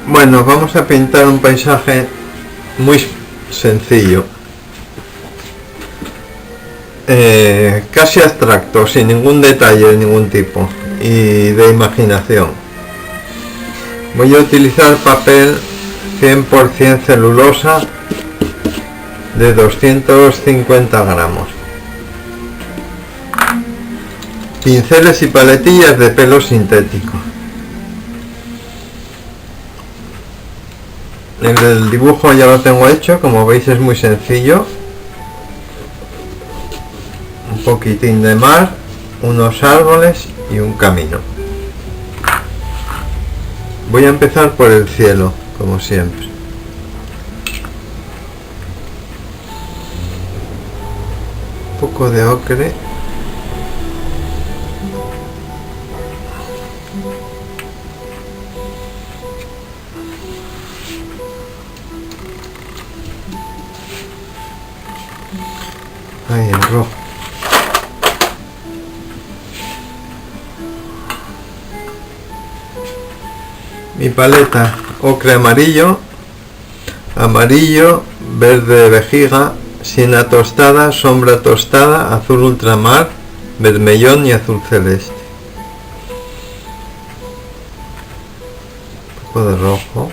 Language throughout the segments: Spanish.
Bueno, vamos a pintar un paisaje muy sencillo, casi abstracto, sin ningún detalle de ningún tipo y de imaginación. Voy a utilizar papel 100% celulosa de 250 gramos, pinceles y paletillas de pelo sintético. El dibujo ya lo tengo hecho, como veis es muy sencillo. Un poquitín de mar, unos árboles y un camino. Voy a empezar por el cielo, como siempre. Un poco de ocre. Ahí el rojo. Mi paleta ocre amarillo, amarillo, verde vejiga, siena tostada, sombra tostada, azul ultramar, vermellón y azul celeste. Un poco de rojo.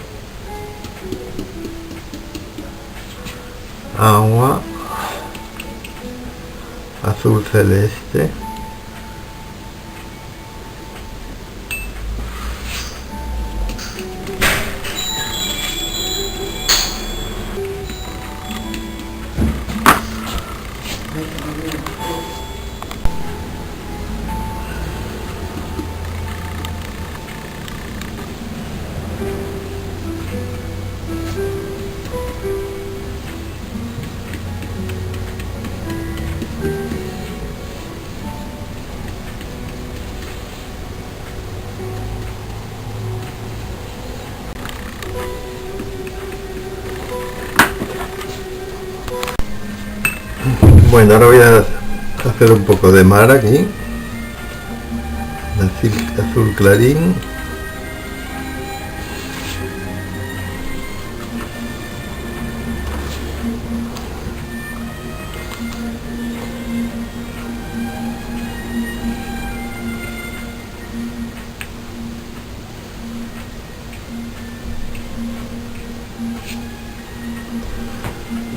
Agua. Azul celeste. Bueno, ahora voy a hacer un poco de mar aquí, azul clarín.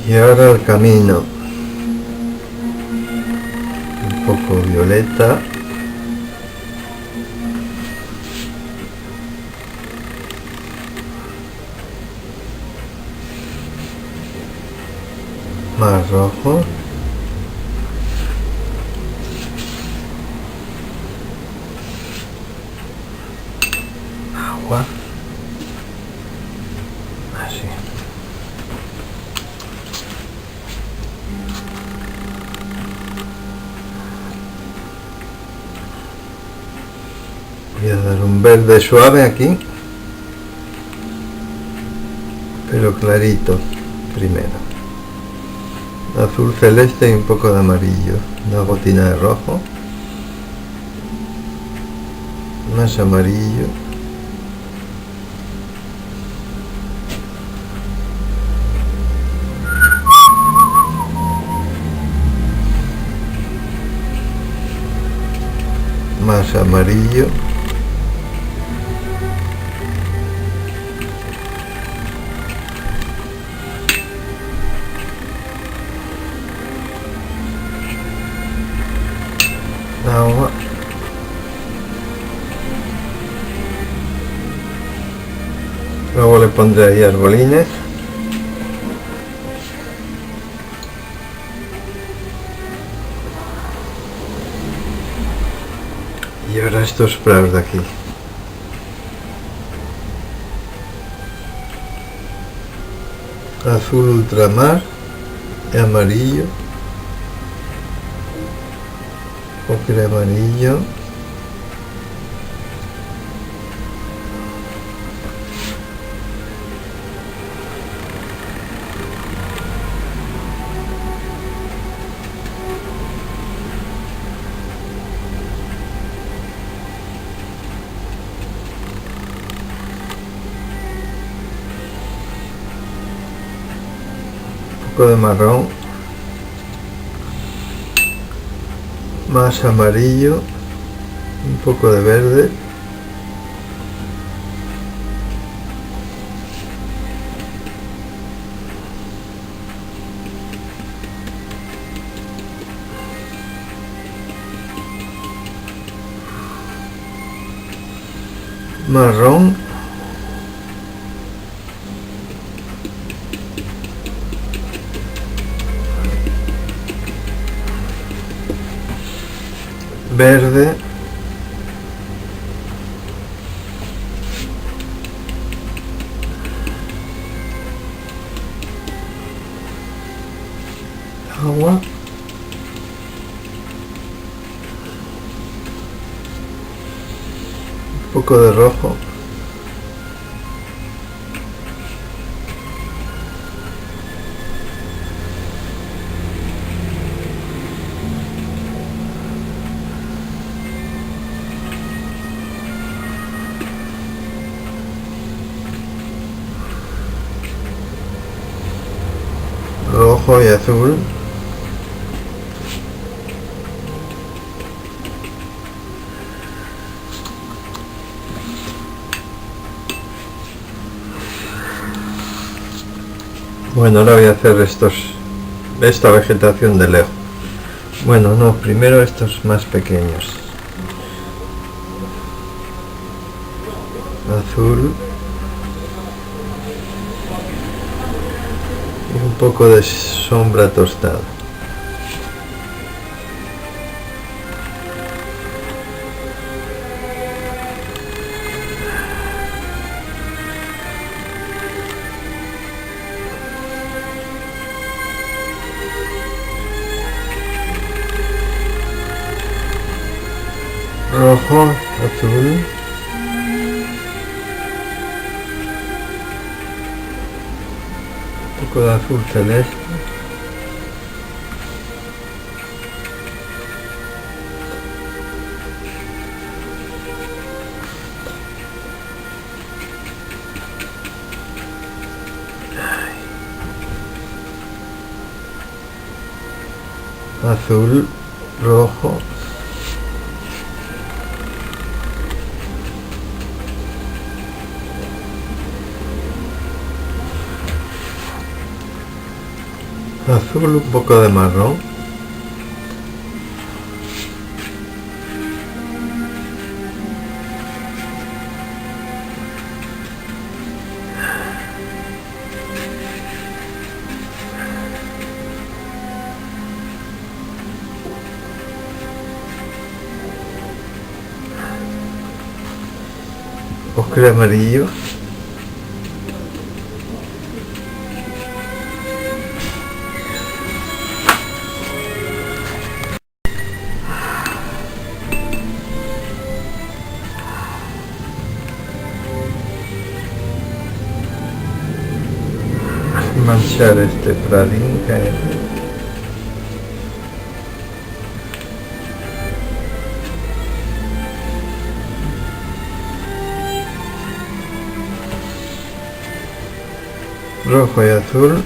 Y ahora el camino. Poco violeta, más rojo, agua, así. Voy a dar un verde suave aquí, pero clarito primero. Azul celeste y un poco de amarillo. Una gotina de rojo. Más amarillo. Más amarillo. Agua. Luego le pondré ahí arbolines. Y ahora estos prados de aquí. Azul ultramar y amarillo. Ocre amarillo. poco de marrón, más amarillo, un poco de verde, marrón, verde, agua, un poco de rojo, rojo y azul, bueno, ahora voy a hacer esta vegetación de lejos. Bueno, no, primero estos más pequeños, azul y un poco de sombra tostada. Rojo, azul, un poco de azul celeste, azul, rojo, azul, un poco de marrón, ocre amarillo, manchar este pradín que hay. Rojo y azul,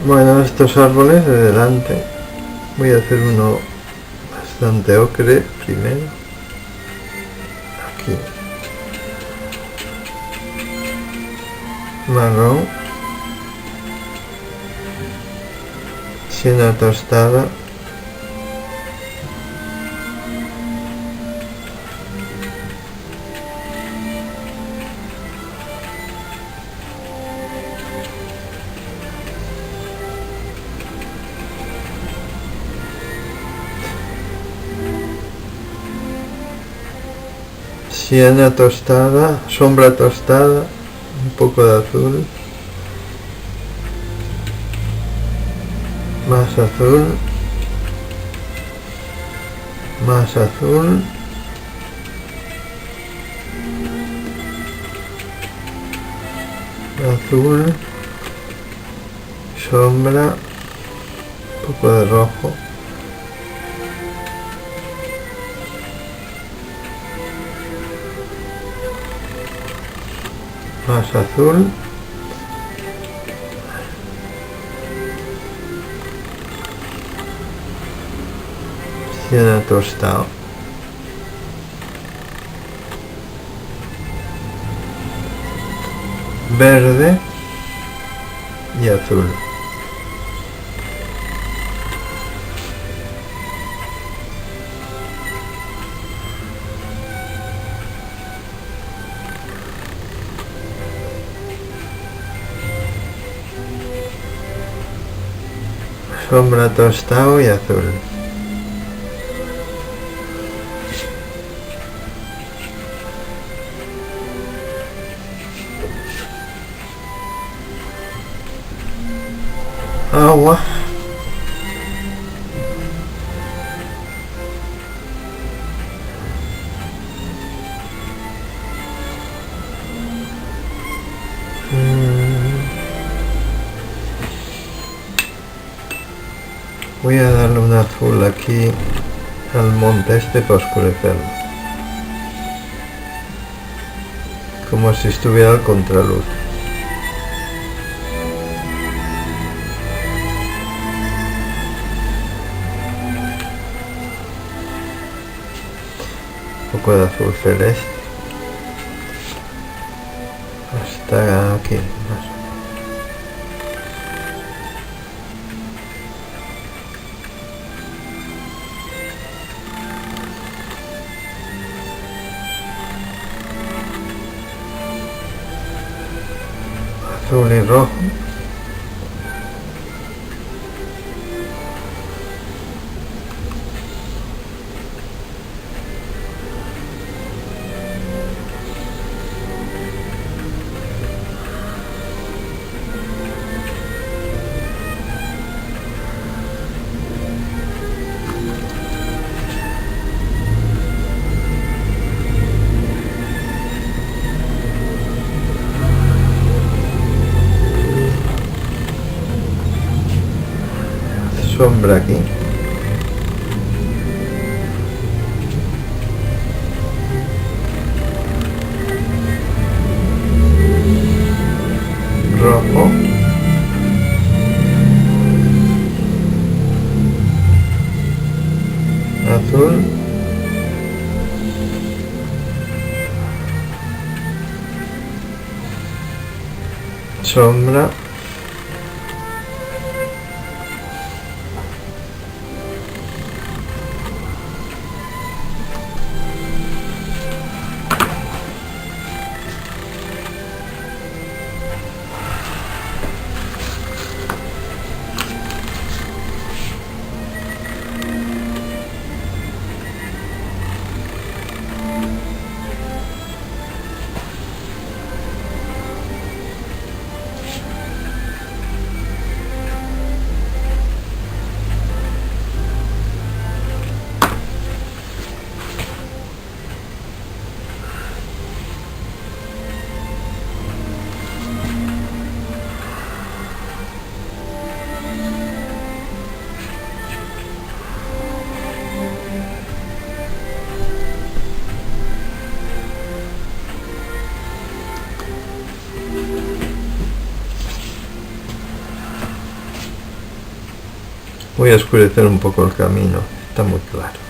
bueno, estos árboles de delante voy a hacer uno bastante ocre primero, aquí, marrón, siena tostada, siena tostada, sombra tostada, un poco de azul, más azul, más azul, azul, sombra, un poco de rojo, más azul, siena tostado, verde y azul. Sombra tostado y azul. Agua. Voy a darle un azul aquí al monte este para oscurecerlo, como si estuviera al contraluz. Un poco de azul celeste hasta aquí más. Azul y rojo. Sombra aquí. Rojo. Azul. Sombra. Voy a oscurecer un poco el camino, está muy claro.